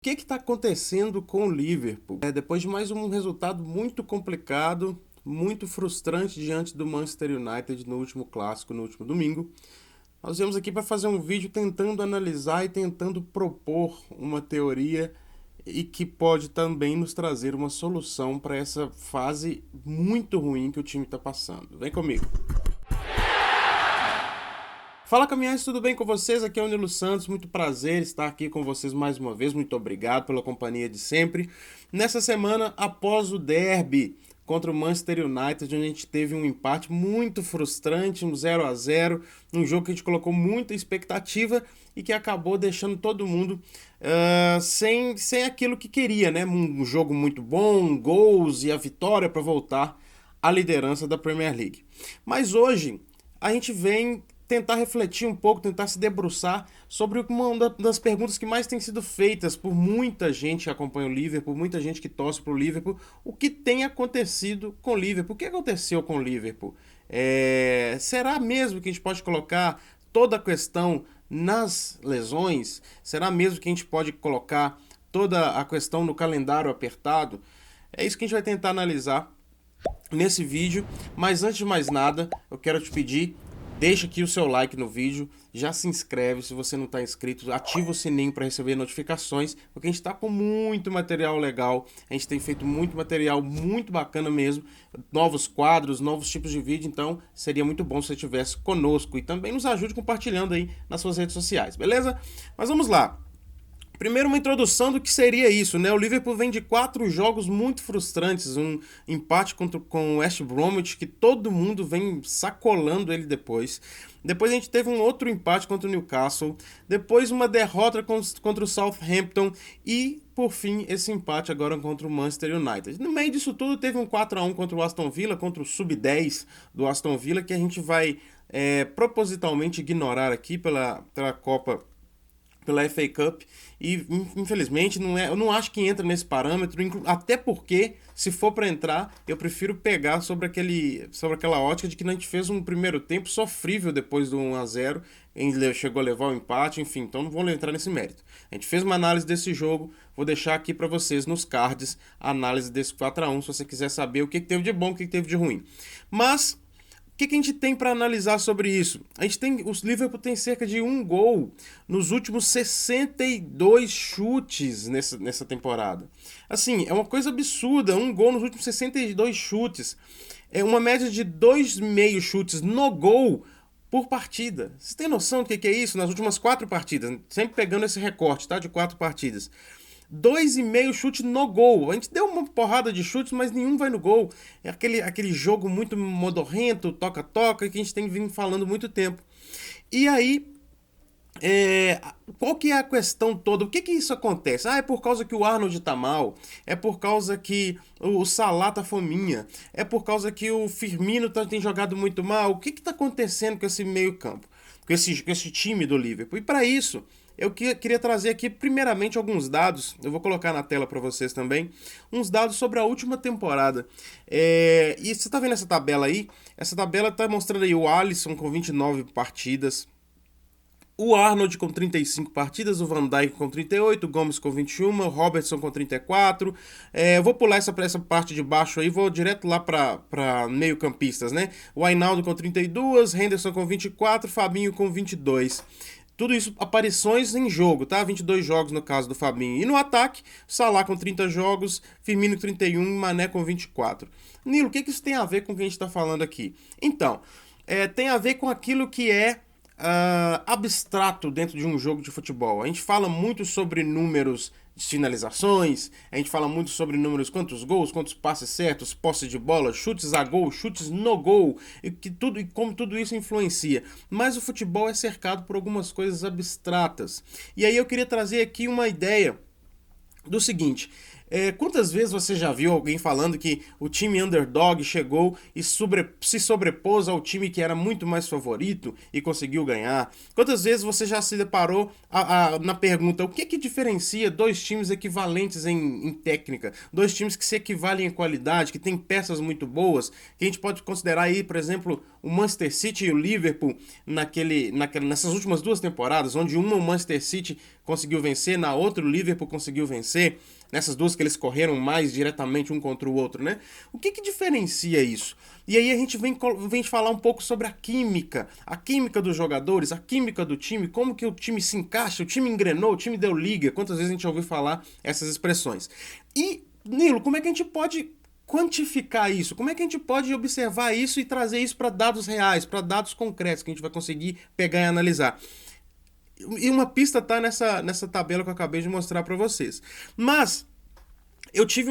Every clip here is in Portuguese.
O que está acontecendo com o Liverpool? Depois de mais um resultado muito complicado, muito frustrante diante do Manchester United no último clássico, no último domingo, nós viemos aqui para fazer um vídeo tentando analisar e tentando propor uma teoria e que pode também nos trazer uma solução para essa fase muito ruim que o time está passando. Vem comigo! Fala, caminhantes, tudo bem com vocês? Aqui é o Nilo Santos, muito prazer estar aqui com vocês mais uma vez, muito obrigado pela companhia de sempre. Nessa semana, após o derby contra o Manchester United, onde a gente teve um empate muito frustrante, um 0-0, um jogo que a gente colocou muita expectativa e que acabou deixando todo mundo sem aquilo que queria, né? Um jogo muito bom, gols e a vitória para voltar à liderança da Premier League. Mas hoje a gente vem tentar refletir um pouco, tentar se debruçar sobre uma das perguntas que mais tem sido feitas por muita gente que acompanha o Liverpool, muita gente que torce para o Liverpool. O que tem acontecido com o Liverpool? O que aconteceu com o Liverpool? Será mesmo que a gente pode colocar toda a questão nas lesões? Será mesmo que a gente pode colocar toda a questão no calendário apertado? É isso que a gente vai tentar analisar nesse vídeo, mas antes de mais nada, eu quero te pedir, deixa aqui o seu like no vídeo, já se inscreve se você não está inscrito, ativa o sininho para receber notificações, porque a gente está com muito material legal, a gente tem feito muito material muito bacana mesmo, novos quadros, novos tipos de vídeo, então seria muito bom se você estivesse conosco e também nos ajude compartilhando aí nas suas redes sociais, beleza? Mas vamos lá. Primeiro, uma introdução do que seria isso, né? O Liverpool vem de 4 jogos muito frustrantes, um empate com o West Bromwich, que todo mundo vem sacolando ele depois. Depois a gente teve um outro empate contra o Newcastle, depois uma derrota contra o Southampton e, por fim, esse empate agora contra o Manchester United. No meio disso tudo, teve um 4-1 contra o Aston Villa, contra o Sub-10 do Aston Villa, que a gente vai propositalmente ignorar aqui pela Copa, pela FA Cup, e infelizmente eu não acho que entra nesse parâmetro, até porque, se for para entrar, eu prefiro pegar sobre aquela ótica de que a gente fez um primeiro tempo sofrível depois do 1-0, chegou a levar o empate, enfim, então não vou entrar nesse mérito. A gente fez uma análise desse jogo, vou deixar aqui para vocês nos cards a análise desse 4-1, se você quiser saber o que teve de bom, o que teve de ruim. Mas o que a gente tem para analisar sobre isso? O Liverpool tem cerca de 1 gol nos últimos 62 chutes nessa temporada. Assim, é uma coisa absurda, 1 gol nos últimos 62 chutes. É uma média de 2,5 chutes no gol por partida. Você tem noção do que é isso? Nas últimas 4 partidas, sempre pegando esse recorte, tá? De 4 partidas. 2,5 chute no gol. A gente deu uma porrada de chutes, mas nenhum vai no gol. É aquele jogo muito modorrento, toca-toca, que a gente tem vindo falando muito tempo. E aí, qual que é a questão toda? O que isso acontece? É por causa que o Arnold tá mal, é por causa que o Salah tá fominha, é por causa que o Firmino tem jogado muito mal. O que tá acontecendo com esse meio campo? Com esse time do Liverpool? E para isso, eu queria trazer aqui primeiramente alguns dados, eu vou colocar na tela para vocês também, uns dados sobre a última temporada. E você está vendo essa tabela aí? Essa tabela está mostrando aí o Alisson com 29 partidas, o Arnold com 35 partidas, o Van Dijk com 38, o Gomes com 21, o Robertson com 34. Eu vou pular essa parte de baixo aí, vou direto lá para meio campistas, né? O Wijnaldum com 32, Henderson com 24, Fabinho com 22. Tudo isso aparições em jogo, tá? 22 jogos no caso do Fabinho. E no ataque, Salah com 30 jogos, Firmino com 31 e Mané com 24. Nilo, o que isso tem a ver com o que a gente está falando aqui? Então, tem a ver com aquilo que é abstrato dentro de um jogo de futebol. A gente fala muito sobre números de finalizações, a gente fala muito sobre números, quantos gols, quantos passes certos, posse de bola, chutes a gol, chutes no gol, e como tudo isso influencia. Mas o futebol é cercado por algumas coisas abstratas. E aí eu queria trazer aqui uma ideia do seguinte: quantas vezes você já viu alguém falando que o time underdog chegou e se sobrepôs ao time que era muito mais favorito e conseguiu ganhar? Quantas vezes você já se deparou na pergunta: o que diferencia dois times equivalentes em técnica? Dois times que se equivalem em qualidade, que têm peças muito boas, que a gente pode considerar aí, por exemplo, o Manchester City e o Liverpool nessas últimas 2 temporadas, onde uma o Manchester City conseguiu vencer, na outra o Liverpool conseguiu vencer, nessas duas que eles correram mais diretamente um contra o outro, né? O que diferencia isso? E aí a gente vem falar um pouco sobre a química dos jogadores, a química do time, como que o time se encaixa, o time engrenou, o time deu liga, quantas vezes a gente já ouviu falar essas expressões. E, Nilo, como é que a gente pode quantificar isso? Como é que a gente pode observar isso e trazer isso para dados reais, para dados concretos que a gente vai conseguir pegar e analisar? E uma pista está nessa tabela que eu acabei de mostrar para vocês. Mas eu tive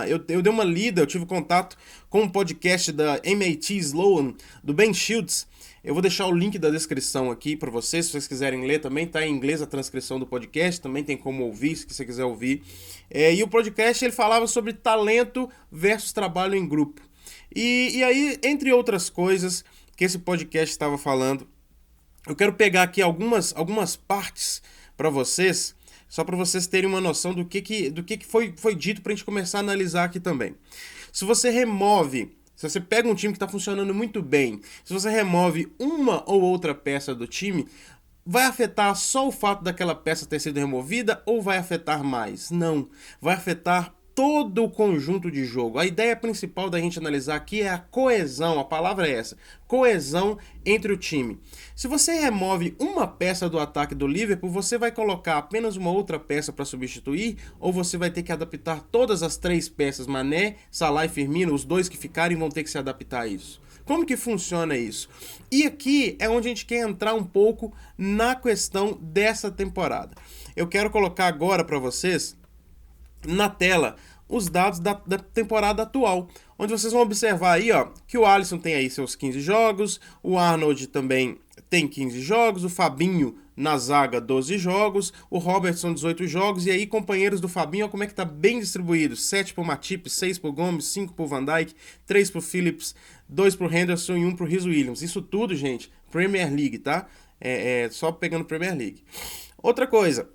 eu dei uma lida, eu tive contato com um podcast da MIT Sloan, do Ben Shields. Eu vou deixar o link da descrição aqui para vocês, se vocês quiserem ler também, tá em inglês a transcrição do podcast, também tem como ouvir, se você quiser ouvir. E o podcast ele falava sobre talento versus trabalho em grupo. E aí, entre outras coisas que esse podcast estava falando, eu quero pegar aqui algumas partes para vocês, só para vocês terem uma noção do que foi dito para a gente começar a analisar aqui também. Se você pega um time que está funcionando muito bem, se você remove uma ou outra peça do time, vai afetar só o fato daquela peça ter sido removida ou vai afetar mais? Não, vai afetar todo o conjunto de jogo. A ideia principal da gente analisar aqui é a coesão, a palavra é essa, coesão entre o time. Se você remove uma peça do ataque do Liverpool, você vai colocar apenas uma outra peça para substituir ou você vai ter que adaptar todas as 3 peças, Mané, Salah e Firmino, os 2 que ficarem vão ter que se adaptar a isso. Como que funciona isso? E aqui é onde a gente quer entrar um pouco na questão dessa temporada. Eu quero colocar agora para vocês na tela os dados da temporada atual, onde vocês vão observar aí, ó, que o Alisson tem aí seus 15 jogos, o Arnold também tem 15 jogos, o Fabinho na zaga 12 jogos, o Robertson 18 jogos, e aí companheiros do Fabinho, ó, como é que tá bem distribuído, 7 pro Matip, 6 pro Gomes, 5 pro Van Dijk, 3 pro Phillips, 2 pro Henderson e 1 pro Rhys Williams. Isso tudo, gente, Premier League, tá? Só pegando Premier League. Outra coisa,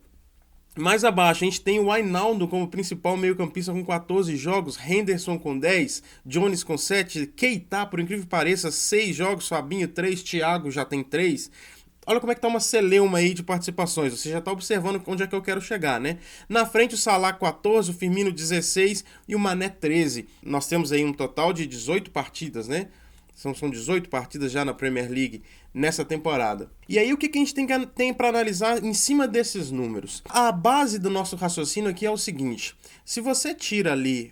mais abaixo, a gente tem o Wijnaldum como principal meio-campista com 14 jogos, Henderson com 10, Jones com 7, Keita, por incrível que pareça, 6 jogos, Fabinho 3, Thiago já tem 3. Olha como é que tá uma celeuma aí de participações, você já tá observando onde é que eu quero chegar, né? Na frente o Salah 14, o Firmino 16 e o Mané 13. Nós temos aí um total de 18 partidas, né? São 18 partidas já na Premier League nessa temporada. E aí o que a gente tem para analisar em cima desses números? A base do nosso raciocínio aqui é o seguinte: se você tira ali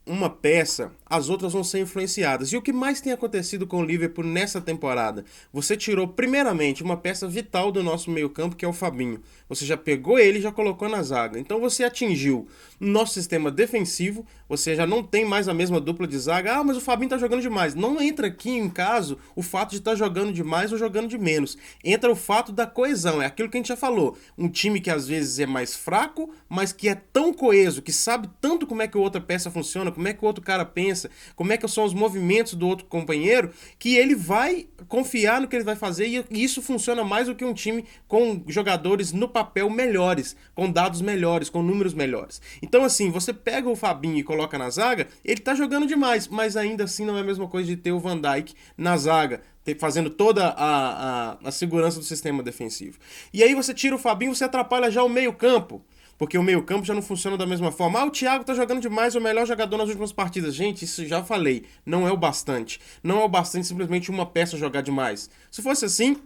uma peça, as outras vão ser influenciadas. E o que mais tem acontecido com o Liverpool nessa temporada? Você tirou primeiramente uma peça vital do nosso meio-campo, que é o Fabinho. Você já pegou ele e já colocou na zaga. Então você atingiu o nosso sistema defensivo, você já não tem mais a mesma dupla de zaga. Ah, mas o Fabinho tá jogando demais. Não entra aqui em caso o fato de estar jogando demais ou jogando de menos. Entra o fato da coesão, é aquilo que a gente já falou. Um time que às vezes é mais fraco, mas que é tão coeso, que sabe tanto como é que a outra peça funciona, como é que o outro cara pensa, como é que são os movimentos do outro companheiro, que ele vai confiar no que ele vai fazer e isso funciona mais do que um time com jogadores no papel melhores, com dados melhores, com números melhores. Então assim, você pega o Fabinho e coloca na zaga, ele tá jogando demais, mas ainda assim não é a mesma coisa de ter o Van Dijk na zaga, fazendo toda a segurança do sistema defensivo. E aí você tira o Fabinho, você atrapalha já o meio-campo, porque o meio-campo já não funciona da mesma forma. Ah, o Thiago tá jogando demais, é o melhor jogador nas últimas partidas. Gente, isso já falei, não é o bastante. Não é o bastante simplesmente uma peça jogar demais. Se fosse assim,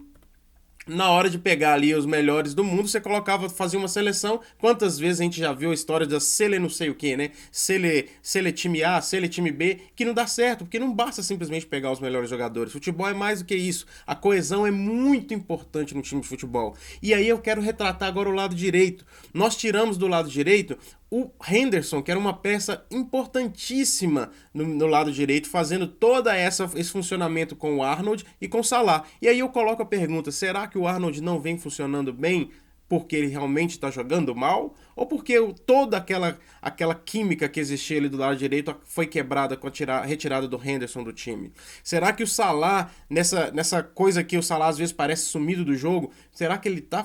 na hora de pegar ali os melhores do mundo, você fazia uma seleção. Quantas vezes a gente já viu a história da Sele não sei o que, né? Sele time A, Sele time B, que não dá certo, porque não basta simplesmente pegar os melhores jogadores. Futebol é mais do que isso. A coesão é muito importante no time de futebol. E aí eu quero retratar agora o lado direito. Nós tiramos do lado direito o Henderson, que era uma peça importantíssima no lado direito, fazendo toda esse funcionamento com o Arnold e com o Salah. E aí eu coloco a pergunta, será que o Arnold não vem funcionando bem porque ele realmente está jogando mal? ou porque toda aquela química que existia ali do lado direito foi quebrada com a retirada do Henderson do time? Será que o Salah, nessa coisa que o Salah às vezes parece sumido do jogo, será que ele tá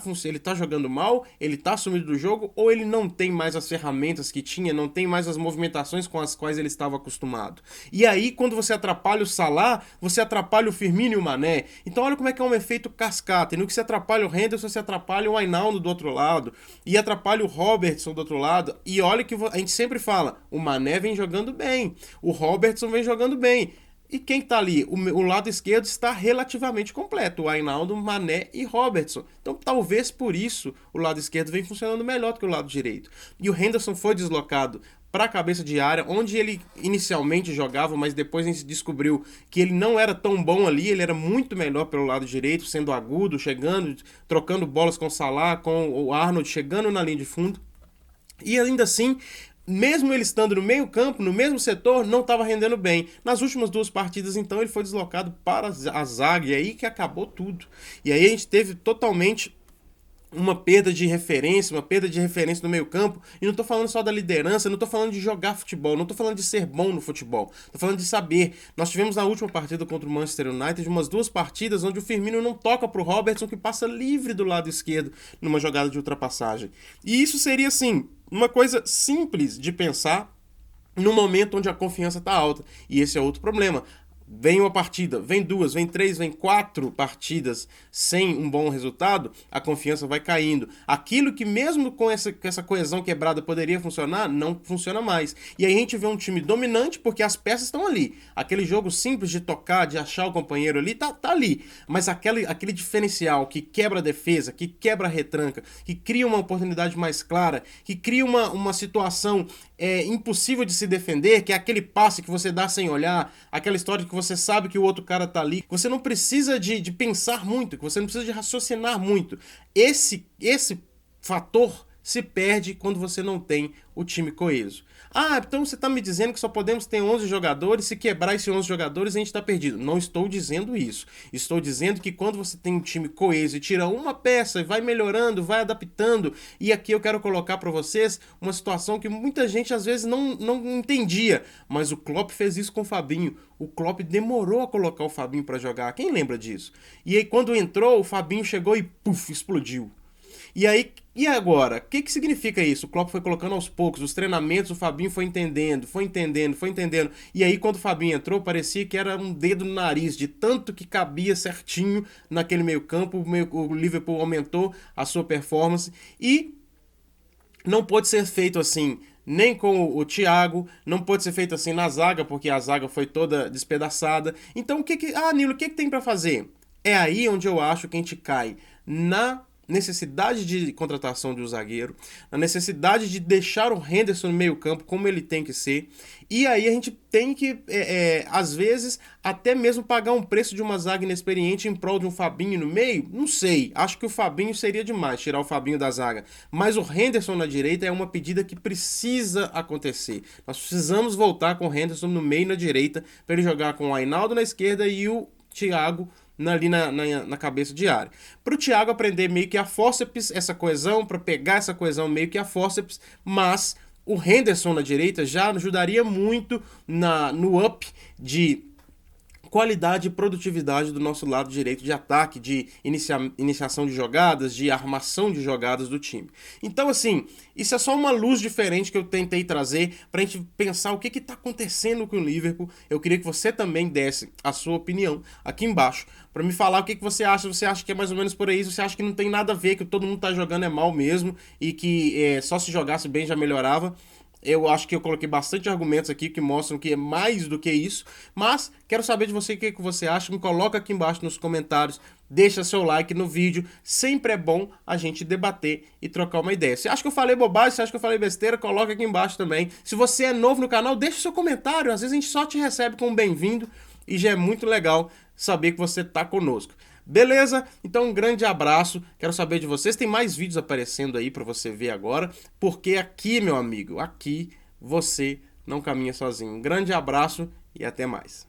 jogando mal? Ele tá sumido do jogo? Ou ele não tem mais as ferramentas que tinha, não tem mais as movimentações com as quais ele estava acostumado? E aí, quando você atrapalha o Salah, você atrapalha o Firmino e o Mané. Então olha como é que é um efeito cascata. E no que se atrapalha o Henderson, você atrapalha o Wijnaldum do outro lado, e atrapalha o Robertson do outro lado. E olha que a gente sempre fala, o Mané vem jogando bem, o Robertson vem jogando bem. E quem tá ali? O lado esquerdo está relativamente completo. O Wijnaldum, Mané e Robertson. Então talvez por isso o lado esquerdo vem funcionando melhor do que o lado direito. E o Henderson foi deslocado para a cabeça de área, onde ele inicialmente jogava, mas depois a gente descobriu que ele não era tão bom ali, ele era muito melhor pelo lado direito, sendo agudo, chegando, trocando bolas com o Salah, com o Arnold, chegando na linha de fundo. E ainda assim, mesmo ele estando no meio campo, no mesmo setor, não estava rendendo bem. Nas últimas 2 partidas, então, ele foi deslocado para a zaga, e aí que acabou tudo. E aí a gente teve totalmente uma perda de referência no meio campo, e não tô falando só da liderança, não tô falando de jogar futebol, não tô falando de ser bom no futebol, tô falando de saber. Nós tivemos na última partida contra o Manchester United umas 2 partidas onde o Firmino não toca pro Robertson, que passa livre do lado esquerdo numa jogada de ultrapassagem. E isso seria, assim, uma coisa simples de pensar no momento onde a confiança tá alta, e esse é outro problema. Vem uma partida, vem 2, vem 3, vem 4 partidas sem um bom resultado, a confiança vai caindo. Aquilo que mesmo com essa coesão quebrada poderia funcionar, não funciona mais. E aí a gente vê um time dominante porque as peças estão ali. Aquele jogo simples de tocar, de achar o companheiro ali, tá ali. Mas aquele diferencial que quebra a defesa, que quebra a retranca, que cria uma oportunidade mais clara, que cria uma situação impossível de se defender, que é aquele passe que você dá sem olhar, aquela história que você sabe que o outro cara tá ali, que você não precisa de pensar muito, que você não precisa de raciocinar muito. Esse fator se perde quando você não tem o time coeso. Ah, então você está me dizendo que só podemos ter 11 jogadores, se quebrar esses 11 jogadores a gente está perdido. Não estou dizendo isso. Estou dizendo que quando você tem um time coeso e tira uma peça e vai melhorando, vai adaptando, e aqui eu quero colocar para vocês uma situação que muita gente às vezes não entendia, mas o Klopp fez isso com o Fabinho. O Klopp demorou a colocar o Fabinho para jogar. Quem lembra disso? E aí quando entrou, o Fabinho chegou e puf, explodiu. E aí, e agora? O que significa isso? O Klopp foi colocando aos poucos, os treinamentos, o Fabinho foi entendendo. E aí, quando o Fabinho entrou, parecia que era um dedo no nariz, de tanto que cabia certinho naquele meio campo. O Liverpool aumentou a sua performance e não pode ser feito assim nem com o Thiago, não pode ser feito assim na zaga, porque a zaga foi toda despedaçada. Então, Nilo, o que tem para fazer? É aí onde eu acho que a gente cai na necessidade de contratação de um zagueiro, na necessidade de deixar o Henderson no meio campo como ele tem que ser, e aí a gente tem que, às vezes, até mesmo pagar um preço de uma zaga inexperiente em prol de um Fabinho no meio, não sei, acho que o Fabinho seria demais, tirar o Fabinho da zaga, mas o Henderson na direita é uma pedida que precisa acontecer, nós precisamos voltar com o Henderson no meio e na direita, para ele jogar com o Wijnaldum na esquerda e o Thiago ali na cabeça de área. Para o Thiago aprender meio que a fórceps, essa coesão, para pegar essa coesão meio que a fórceps, mas o Henderson na direita já ajudaria muito no up de qualidade e produtividade do nosso lado direito de ataque, de iniciação de jogadas, de armação de jogadas do time. Então, assim, isso é só uma luz diferente que eu tentei trazer pra gente pensar o que está acontecendo com o Liverpool. Eu queria que você também desse a sua opinião aqui embaixo, pra me falar o que você acha. Você acha que é mais ou menos por aí? Você acha que não tem nada a ver, que todo mundo tá jogando é mal mesmo e que só se jogasse bem já melhorava? Eu acho que eu coloquei bastante argumentos aqui que mostram que é mais do que isso, mas quero saber de você o que você acha, me coloca aqui embaixo nos comentários, deixa seu like no vídeo, sempre é bom a gente debater e trocar uma ideia. Se acha que eu falei bobagem, se acha que eu falei besteira, coloca aqui embaixo também. Se você é novo no canal, deixa seu comentário, às vezes a gente só te recebe com um bem-vindo e já é muito legal saber que você tá conosco. Beleza? Então um grande abraço, quero saber de vocês, tem mais vídeos aparecendo aí pra você ver agora, porque aqui, meu amigo, aqui você não caminha sozinho. Um grande abraço e até mais.